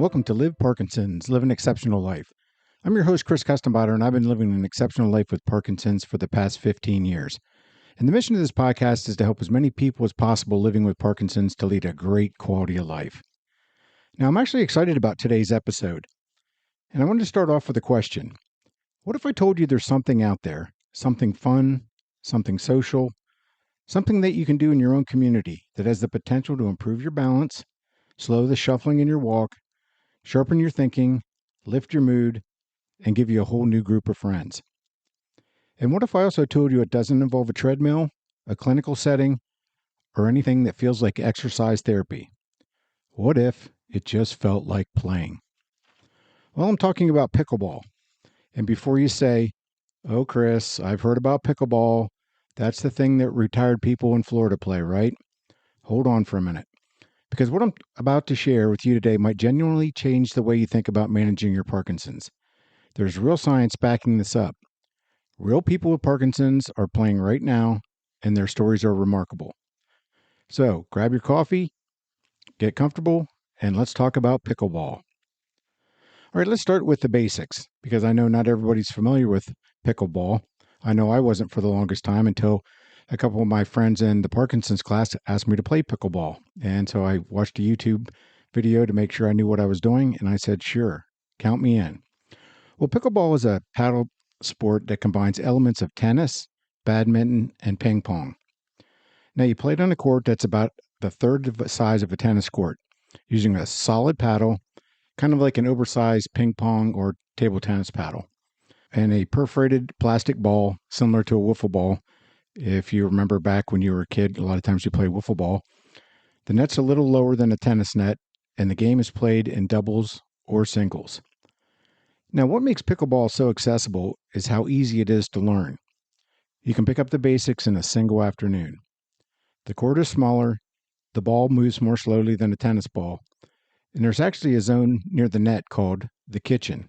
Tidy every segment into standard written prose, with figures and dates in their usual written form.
welcome to Live Parkinson's, Live an Exceptional Life. I'm your host, Chris Custenbotter, and I've been living an exceptional life with Parkinson's for the past 15 years. And the mission of this podcast is to help as many people as possible living with Parkinson's to lead a great quality of life. Now, I'm actually excited about today's episode, and I wanted to start off with a question. What if I told you there's something out there, something fun, something social, something that you can do in your own community that has the potential to improve your balance, slow the shuffling in your walk, sharpen your thinking, lift your mood, and give you a whole new group of friends? And what if I also told you it doesn't involve a treadmill, a clinical setting, or anything that feels like exercise therapy? What if it just felt like playing? Well, I'm talking about pickleball. And before you say, "Oh, Chris, I've heard about pickleball. That's the thing that retired people in Florida play, right?" Hold on for a minute. Because what I'm about to share with you today might genuinely change the way you think about managing your Parkinson's. There's real science backing this up. Real people with Parkinson's are playing right now, and their stories are remarkable. So grab your coffee, get comfortable, and let's talk about pickleball. All right, let's start with the basics, because I know not everybody's familiar with pickleball. I know I wasn't for the longest time until a couple of my friends in the Parkinson's class asked me to play pickleball. And so I watched a YouTube video to make sure I knew what I was doing, and I said, sure, count me in. Well, pickleball is a paddle sport that combines elements of tennis, badminton, and ping pong. Now, you play it on a court that's about the third of the size of a tennis court, using a solid paddle, kind of like an oversized ping pong or table tennis paddle, and a perforated plastic ball similar to a wiffle ball. If you remember back when you were a kid, a lot of times you play wiffle ball. The net's a little lower than a tennis net, and the game is played in doubles or singles. Now, what makes pickleball so accessible is how easy it is to learn. You can pick up the basics in a single afternoon. The court is smaller, the ball moves more slowly than a tennis ball, and there's actually a zone near the net called the kitchen,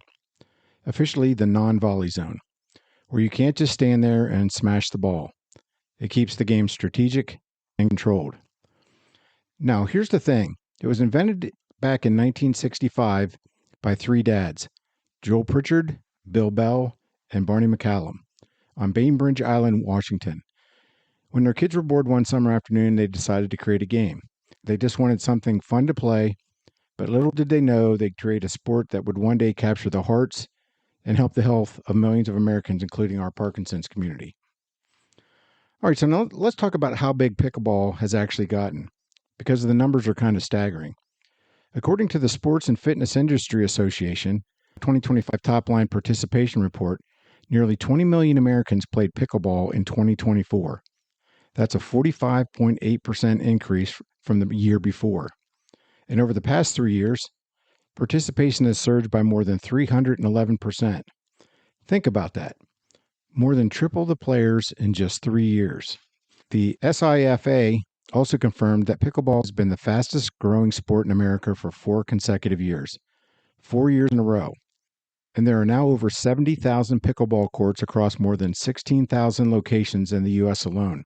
officially the non-volley zone, where you can't just stand there and smash the ball. It keeps the game strategic and controlled. Now, here's the thing. It was invented back in 1965 by three dads, Joel Pritchard, Bill Bell, and Barney McCallum, on Bainbridge Island, Washington. When their kids were bored one summer afternoon, they decided to create a game. They just wanted something fun to play, but little did they know they'd create a sport that would one day capture the hearts and help the health of millions of Americans, including our Parkinson's community. All right, so now let's talk about how big pickleball has actually gotten, because the numbers are kind of staggering. According to the Sports and Fitness Industry Association 2025 top-line participation report, nearly 20 million Americans played pickleball in 2024. That's a 45.8% increase from the year before. And over the past 3 years, participation has surged by more than 311%. Think about that. More than triple the players in just 3 years. The SIFA also confirmed that pickleball has been the fastest growing sport in America for 4 consecutive years, 4 years in a row. And there are now over 70,000 pickleball courts across more than 16,000 locations in the U.S. alone.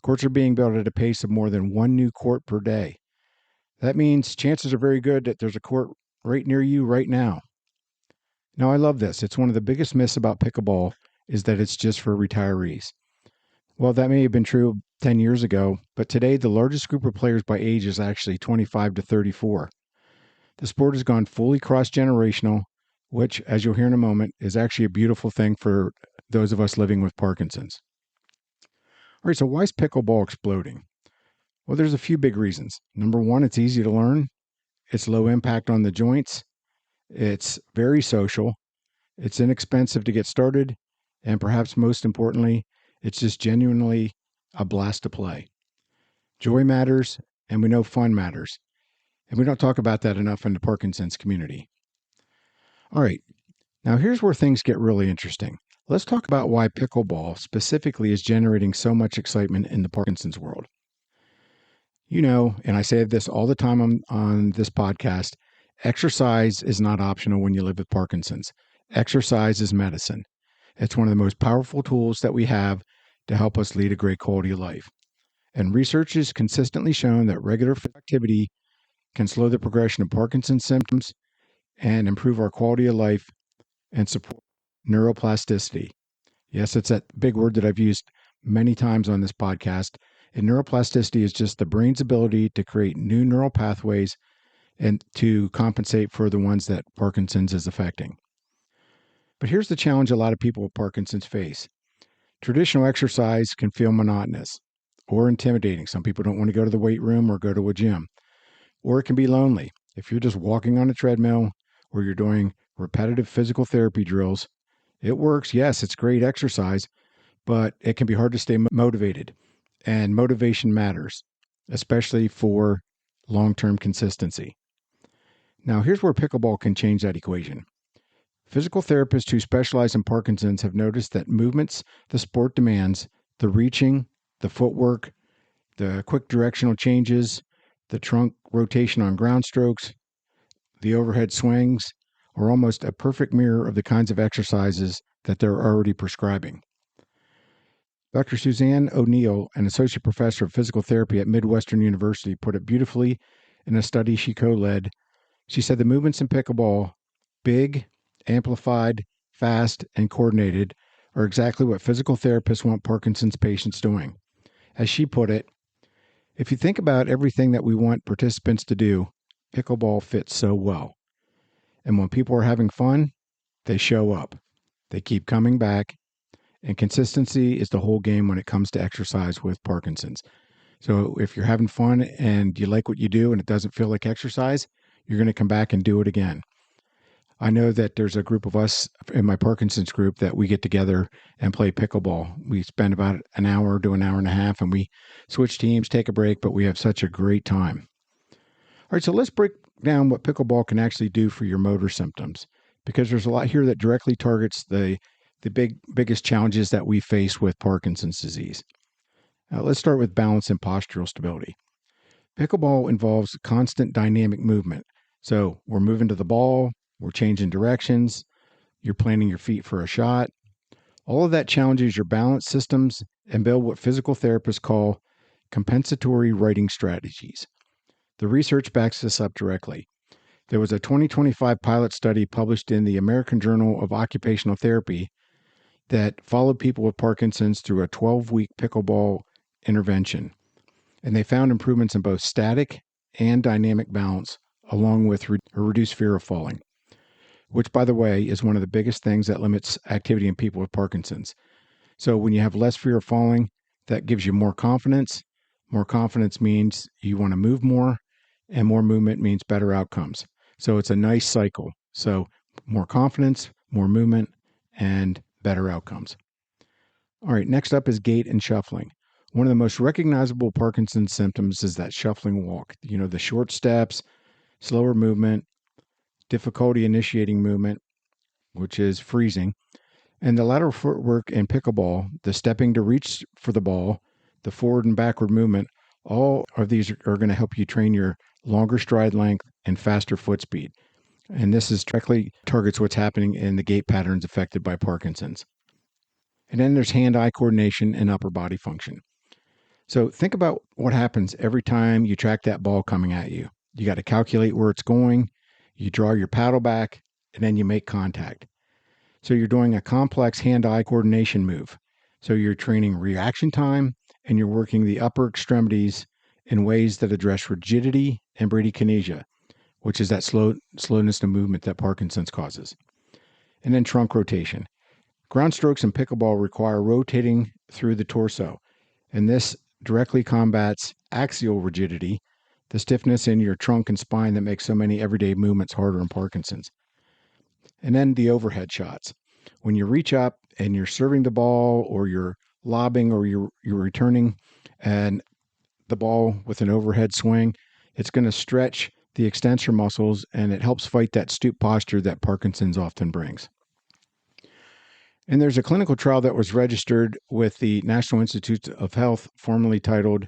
Courts are being built at a pace of more than one new court per day. That means chances are very good that there's a court right near you right now. Now, I love this. It's one of the biggest myths about pickleball is that it's just for retirees. Well, that may have been true 10 years ago, but today the largest group of players by age is actually 25 to 34. The sport has gone fully cross-generational, which, as you'll hear in a moment, is actually a beautiful thing for those of us living with Parkinson's. All right, so why is pickleball exploding? Well, there's a few big reasons. Number one, it's easy to learn. It's low impact on the joints. It's very social. It's inexpensive to get started. And perhaps most importantly, it's just genuinely a blast to play. Joy matters, and we know fun matters. And we don't talk about that enough in the Parkinson's community. All right, now here's where things get really interesting. Let's talk about why pickleball specifically is generating so much excitement in the Parkinson's world. You know, and I say this all the time on this podcast, exercise is not optional when you live with Parkinson's. Exercise is medicine. It's one of the most powerful tools that we have to help us lead a great quality of life. And research has consistently shown that regular activity can slow the progression of Parkinson's symptoms and improve our quality of life and support neuroplasticity. Yes, it's that big word that I've used many times on this podcast. And neuroplasticity is just the brain's ability to create new neural pathways and to compensate for the ones that Parkinson's is affecting. But here's the challenge a lot of people with Parkinson's face. Traditional exercise can feel monotonous or intimidating. Some people don't want to go to the weight room or go to a gym. Or it can be lonely. If you're just walking on a treadmill or you're doing repetitive physical therapy drills, it works. Yes, it's great exercise, but it can be hard to stay motivated. And motivation matters, especially for long-term consistency. Now, here's where pickleball can change that equation. Physical therapists who specialize in Parkinson's have noticed that movements the sport demands, the reaching, the footwork, the quick directional changes, the trunk rotation on ground strokes, the overhead swings, are almost a perfect mirror of the kinds of exercises that they're already prescribing. Dr. Suzanne O'Neill, an associate professor of physical therapy at Midwestern University, put it beautifully in a study she co-led. She said the movements in pickleball, big, amplified, fast, and coordinated, are exactly what physical therapists want Parkinson's patients doing. As she put it, if you think about everything that we want participants to do, pickleball fits so well. And when people are having fun, they show up. They keep coming back. And consistency is the whole game when it comes to exercise with Parkinson's. So if you're having fun and you like what you do and it doesn't feel like exercise, you're going to come back and do it again. I know that there's a group of us in my Parkinson's group that we get together and play pickleball. We spend about an hour to an hour and a half, and we switch teams, take a break, but we have such a great time. All right, so let's break down what pickleball can actually do for your motor symptoms, because there's a lot here that directly targets the biggest challenges that we face with Parkinson's disease. Now, let's start with balance and postural stability. Pickleball involves constant dynamic movement. So we're moving to the ball, we're changing directions, you're planting your feet for a shot. All of that challenges your balance systems and build what physical therapists call compensatory righting strategies. The research backs this up directly. There was a 2025 pilot study published in the American Journal of Occupational Therapy that followed people with Parkinson's through a 12-week pickleball intervention. And they found improvements in both static and dynamic balance, along with a reduced fear of falling, which, by the way, is one of the biggest things that limits activity in people with Parkinson's. So when you have less fear of falling, that gives you more confidence. More confidence means you want to move more, and more movement means better outcomes. So it's a nice cycle. So more confidence, more movement, and better outcomes. All right, next up is gait and shuffling. One of the most recognizable Parkinson's symptoms is that shuffling walk. You know, the short steps, slower movement, difficulty initiating movement, which is freezing, and the lateral footwork in pickleball, the stepping to reach for the ball, the forward and backward movement, all of these are going to help you train your longer stride length and faster foot speed. And this is directly targets what's happening in the gait patterns affected by Parkinson's. And then there's hand-eye coordination and upper body function. So think about what happens every time you track that ball coming at you. You got to calculate where it's going, you draw your paddle back, and then you make contact. So you're doing a complex hand-eye coordination move. So you're training reaction time, and you're working the upper extremities in ways that address rigidity and bradykinesia, which is that slowness of movement that Parkinson's causes. And then trunk rotation. Ground strokes in pickleball require rotating through the torso, and this directly combats axial rigidity, the stiffness in your trunk and spine that makes so many everyday movements harder in Parkinson's. And then the overhead shots. When you reach up and you're serving the ball, or you're lobbing, or you're returning and the ball with an overhead swing, it's going to stretch the extensor muscles, and it helps fight that stoop posture that Parkinson's often brings. And there's a clinical trial that was registered with the National Institutes of Health, formerly titled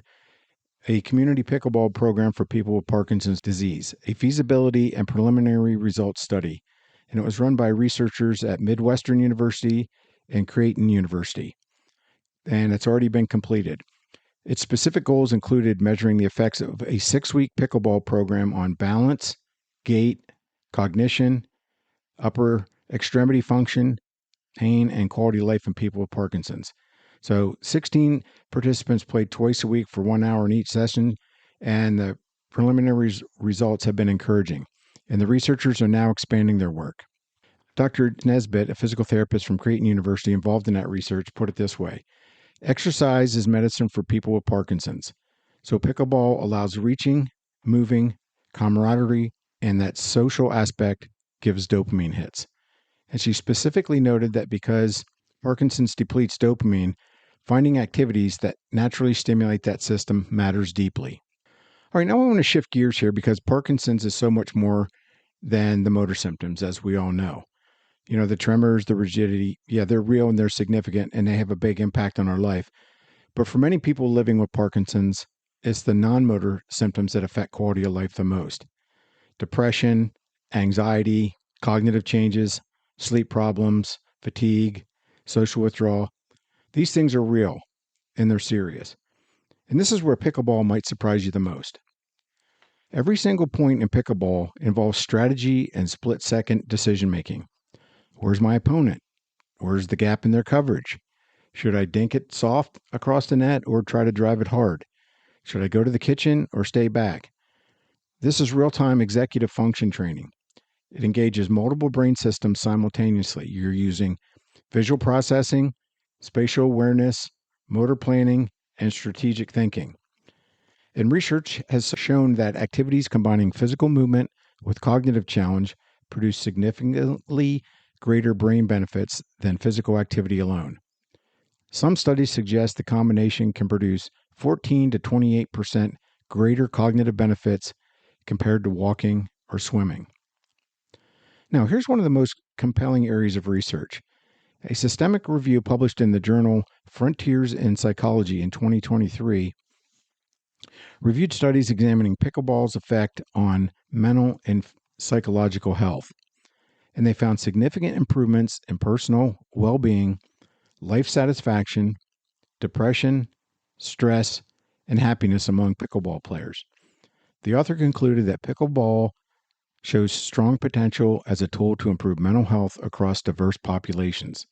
A Community Pickleball Program for People with Parkinson's Disease, a feasibility and preliminary results study. And it was run by researchers at Midwestern University and Creighton University. And it's already been completed. Its specific goals included measuring the effects of a 6-week pickleball program on balance, gait, cognition, upper extremity function, pain, and quality of life in people with Parkinson's. So 16 participants played twice a week for 1 hour in each session, and the preliminary results have been encouraging. And the researchers are now expanding their work. Dr. Nesbitt, a physical therapist from Creighton University involved in that research, put it this way: exercise is medicine for people with Parkinson's. So pickleball allows reaching, moving, camaraderie, and that social aspect gives dopamine hits. And she specifically noted that because Parkinson's depletes dopamine, finding activities that naturally stimulate that system matters deeply. All right, now I want to shift gears here because Parkinson's is so much more than the motor symptoms, as we all know. You know, the tremors, the rigidity, yeah, they're real and they're significant and they have a big impact on our life. But for many people living with Parkinson's, it's the non-motor symptoms that affect quality of life the most. Depression, anxiety, cognitive changes, sleep problems, fatigue, social withdrawal. These things are real and they're serious. And this is where pickleball might surprise you the most. Every single point in pickleball involves strategy and split-second decision-making. Where's my opponent? Where's the gap in their coverage? Should I dink it soft across the net or try to drive it hard? Should I go to the kitchen or stay back? This is real-time executive function training. It engages multiple brain systems simultaneously. You're using visual processing, spatial awareness, motor planning, and strategic thinking. And research has shown that activities combining physical movement with cognitive challenge produce significantly greater brain benefits than physical activity alone. Some studies suggest the combination can produce 14 to 28% greater cognitive benefits compared to walking or swimming. Now, here's one of the most compelling areas of research. A systemic review published in the journal Frontiers in Psychology in 2023 reviewed studies examining pickleball's effect on mental and psychological health. And they found significant improvements in personal well-being, life satisfaction, depression, stress, and happiness among pickleball players. The author concluded that pickleball shows strong potential as a tool to improve mental health across diverse populations.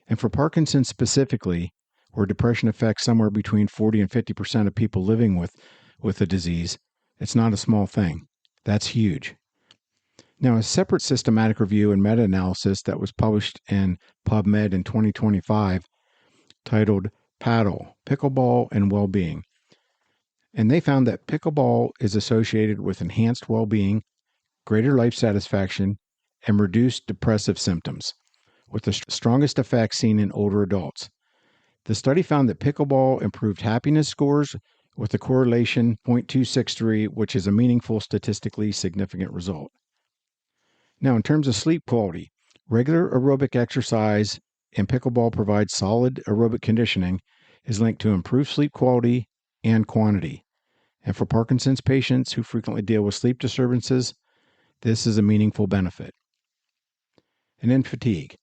And for Parkinson's specifically, where depression affects somewhere between 40 and 50% of people living with the disease, it's not a small thing. That's huge. Now, a separate systematic review and meta-analysis that was published in PubMed in 2025 titled Paddle, Pickleball and Well-Being. And they found that pickleball is associated with enhanced well-being, greater life satisfaction, and reduced depressive symptoms, with the strongest effects seen in older adults. The study found that pickleball improved happiness scores with a correlation 0.263, which is a meaningful, statistically significant result. Now, in terms of sleep quality, regular aerobic exercise and pickleball provides solid aerobic conditioning is linked to improved sleep quality and quantity. And for Parkinson's patients who frequently deal with sleep disturbances, this is a meaningful benefit. And then fatigue.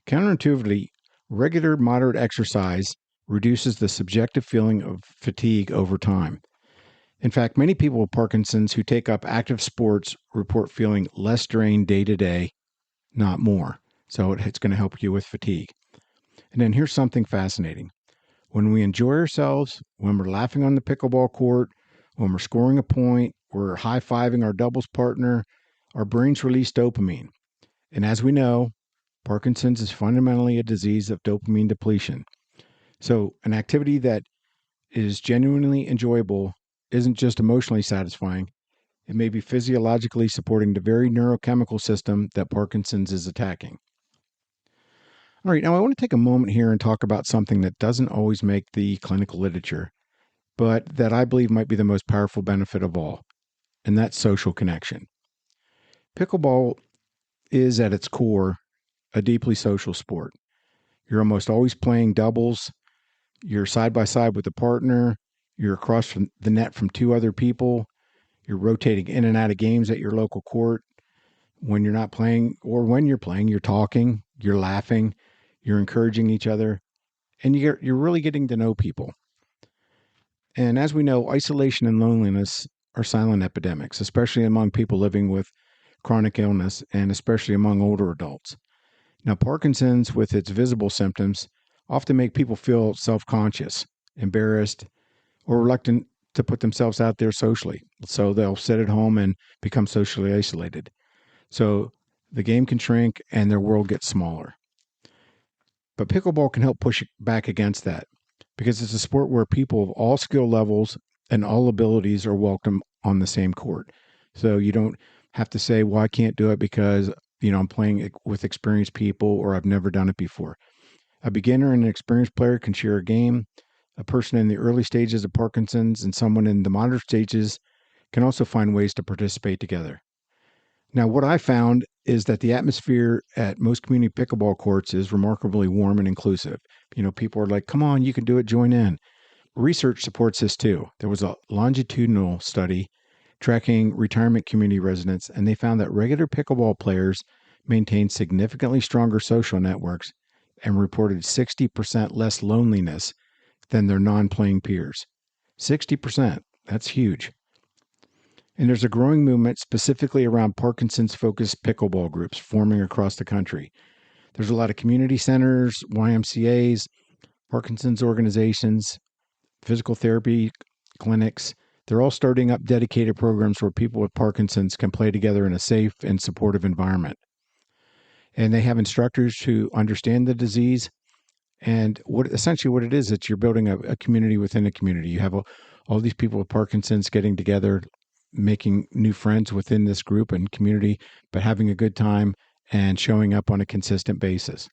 Counterintuitively, regular moderate exercise reduces the subjective feeling of fatigue over time. In fact, many people with Parkinson's who take up active sports report feeling less drained day to day, not more. So it's going to help you with fatigue. And then here's something fascinating. When we enjoy ourselves, when we're laughing on the pickleball court, when we're scoring a point, we're high-fiving our doubles partner, our brains release dopamine. And as we know, Parkinson's is fundamentally a disease of dopamine depletion. So an activity that is genuinely enjoyable isn't just emotionally satisfying. It may be physiologically supporting the very neurochemical system that Parkinson's is attacking. All right, now I want to take a moment here and talk about something that doesn't always make the clinical literature, but that I believe might be the most powerful benefit of all, and that's social connection. Pickleball is at its core a deeply social sport. You're almost always playing doubles. You're side by side with a partner. You're across from the net from two other people. You're rotating in and out of games at your local court. When you're not playing or when you're playing, you're talking, you're laughing, you're encouraging each other, and you're really getting to know people. And as we know, isolation and loneliness are silent epidemics, especially among people living with chronic illness and especially among older adults. Now, Parkinson's, with its visible symptoms, often make people feel self conscious, embarrassed, or reluctant to put themselves out there socially. So they'll sit at home and become socially isolated. So the game can shrink and their world gets smaller. But pickleball can help push back against that because it's a sport where people of all skill levels and all abilities are welcome on the same court. So you don't have to say, well, I can't do it because, I'm playing with experienced people or I've never done it before. A beginner and an experienced player can share a game. A person in the early stages of Parkinson's and someone in the moderate stages can also find ways to participate together. Now, what I found is that the atmosphere at most community pickleball courts is remarkably warm and inclusive. People are like, come on, you can do it, join in. Research supports this too. There was a longitudinal study tracking retirement community residents, and they found that regular pickleball players maintained significantly stronger social networks and reported 60% less loneliness than their non playing peers. 60%. That's huge. And there's a growing movement specifically around Parkinson's focused pickleball groups forming across the country. There's a lot of community centers, YMCAs, Parkinson's organizations, physical therapy clinics. They're all starting up dedicated programs where people with Parkinson's can play together in a safe and supportive environment. And they have instructors who understand the disease. And what it is, you're building a community within a community. You have all these people with Parkinson's getting together, making new friends within this group and community, but having a good time and showing up on a consistent basis.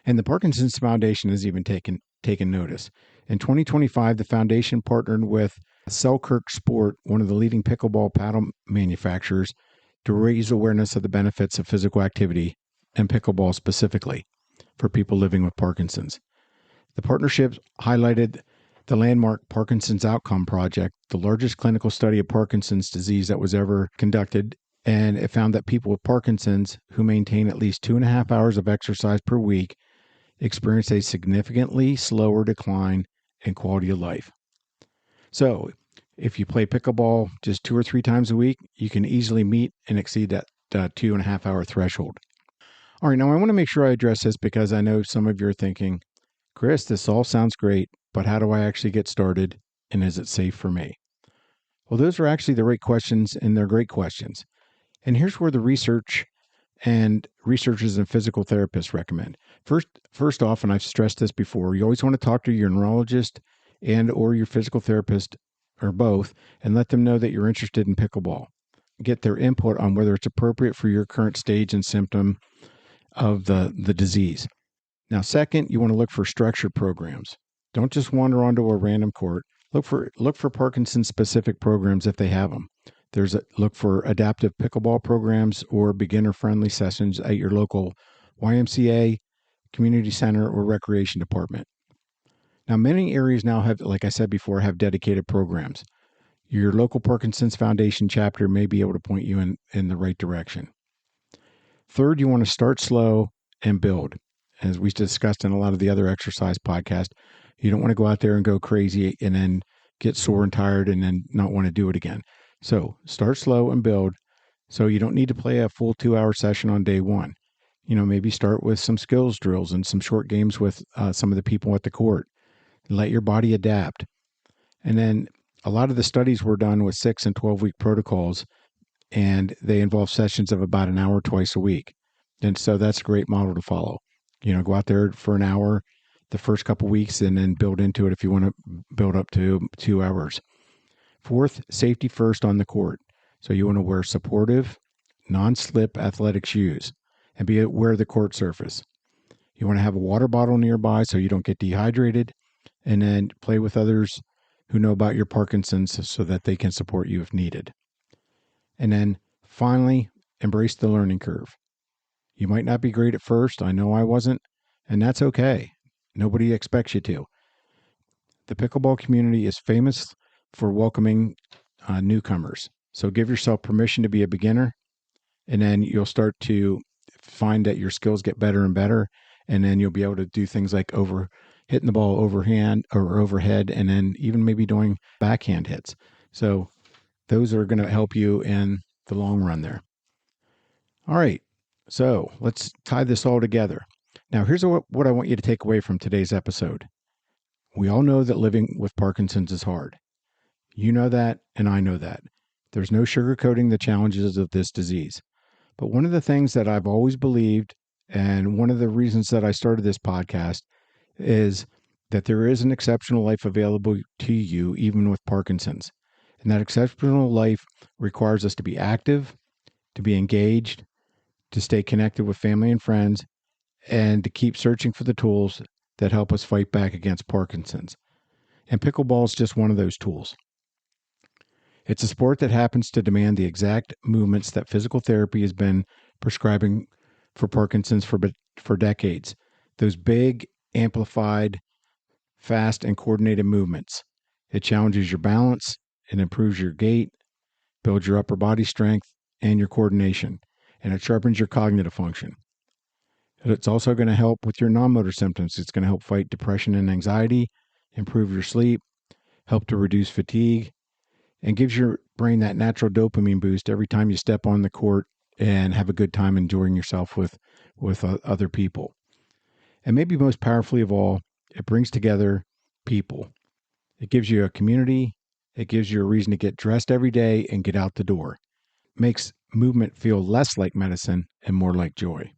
And the Parkinson's Foundation has even taken notice. In 2025, the foundation partnered with Selkirk Sport, one of the leading pickleball paddle manufacturers, to raise awareness of the benefits of physical activity and pickleball specifically for people living with Parkinson's. The partnership highlighted the landmark Parkinson's Outcome Project, the largest clinical study of Parkinson's disease that was ever conducted, and it found that people with Parkinson's who maintain at least 2.5 hours of exercise per week experience a significantly slower decline in quality of life. So, if you play pickleball just 2 or 3 times a week, you can easily meet and exceed that 2.5 hour threshold. All right, now I want to make sure I address this because I know some of you are thinking, Chris, this all sounds great, but how do I actually get started and is it safe for me? Well, those are actually the right questions and they're great questions. And here's where the research and researchers and physical therapists recommend. First off, and I've stressed this before, you always want to talk to your neurologist and or your physical therapist or both and let them know that you're interested in pickleball. Get their input on whether it's appropriate for your current stage and symptom of the disease. Now, second, you want to look for structured programs. Don't just wander onto a random court. Look for Parkinson's specific programs if they have them. Look for adaptive pickleball programs or beginner friendly sessions at your local YMCA, community center, or recreation department. Now, many areas now have, like I said before, have dedicated programs. Your local Parkinson's Foundation chapter may be able to point you in the right direction. Third, you want to start slow and build. As we discussed in a lot of the other exercise podcasts, you don't want to go out there and go crazy and then get sore and tired and then not want to do it again. So start slow and build. So you don't need to play a full 2-hour session on day one. Maybe start with some skills drills and some short games with some of the people at the court. Let your body adapt. And then a lot of the studies were done with 6 and 12-week protocols, and they involve sessions of about an hour twice a week. And so that's a great model to follow. Go out there for an hour the first couple weeks and then build into it if you want to build up to 2 hours. Fourth, safety first on the court. So you want to wear supportive, non-slip athletic shoes and be aware of the court surface. You want to have a water bottle nearby so you don't get dehydrated, and then play with others who know about your Parkinson's so that they can support you if needed. And then finally, embrace the learning curve. You might not be great at first. I know I wasn't, and that's okay. Nobody expects you to. The pickleball community is famous for welcoming newcomers. So give yourself permission to be a beginner, and then you'll start to find that your skills get better and better, and then you'll be able to do things like overhead hitting the ball overhand or overhead, and then even maybe doing backhand hits. So those are going to help you in the long run there. All right. So let's tie this all together. Now, here's what I want you to take away from today's episode. We all know that living with Parkinson's is hard. You know that, and I know that. There's no sugarcoating the challenges of this disease. But one of the things that I've always believed, and one of the reasons that I started this podcast, is that there is an exceptional life available to you, even with Parkinson's. And that exceptional life requires us to be active, to be engaged, to stay connected with family and friends, and to keep searching for the tools that help us fight back against Parkinson's. And pickleball is just one of those tools. It's a sport that happens to demand the exact movements that physical therapy has been prescribing for Parkinson's for decades. Those big, amplified, fast, and coordinated movements. It challenges your balance, it improves your gait, builds your upper body strength and your coordination, and it sharpens your cognitive function. It's also going to help with your non-motor symptoms. It's going to help fight depression and anxiety, improve your sleep, help to reduce fatigue, and gives your brain that natural dopamine boost every time you step on the court and have a good time enjoying yourself with other people. And maybe most powerfully of all, it brings together people. It gives you a community. It gives you a reason to get dressed every day and get out the door. It makes movement feel less like medicine and more like joy.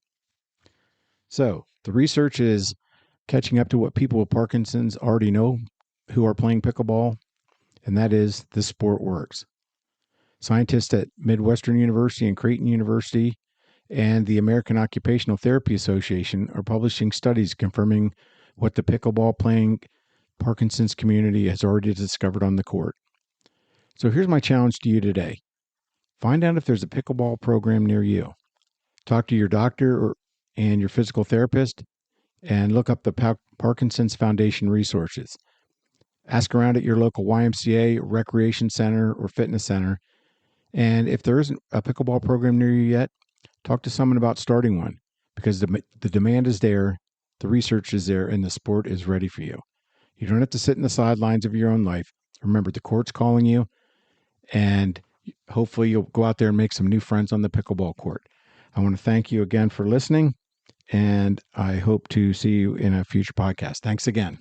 So the research is catching up to what people with Parkinson's already know who are playing pickleball, and that is the sport works. Scientists at Midwestern University and Creighton University and the American Occupational Therapy Association are publishing studies confirming what the pickleball playing Parkinson's community has already discovered on the court. So here's my challenge to you today. Find out if there's a pickleball program near you. Talk to your doctor and your physical therapist and look up the Parkinson's Foundation resources. Ask around at your local YMCA, recreation center, or fitness center. And if there isn't a pickleball program near you yet, talk to someone about starting one, because the demand is there, the research is there, and the sport is ready for you. You don't have to sit in the sidelines of your own life. Remember, the court's calling you, and hopefully you'll go out there and make some new friends on the pickleball court. I want to thank you again for listening, and I hope to see you in a future podcast. Thanks again.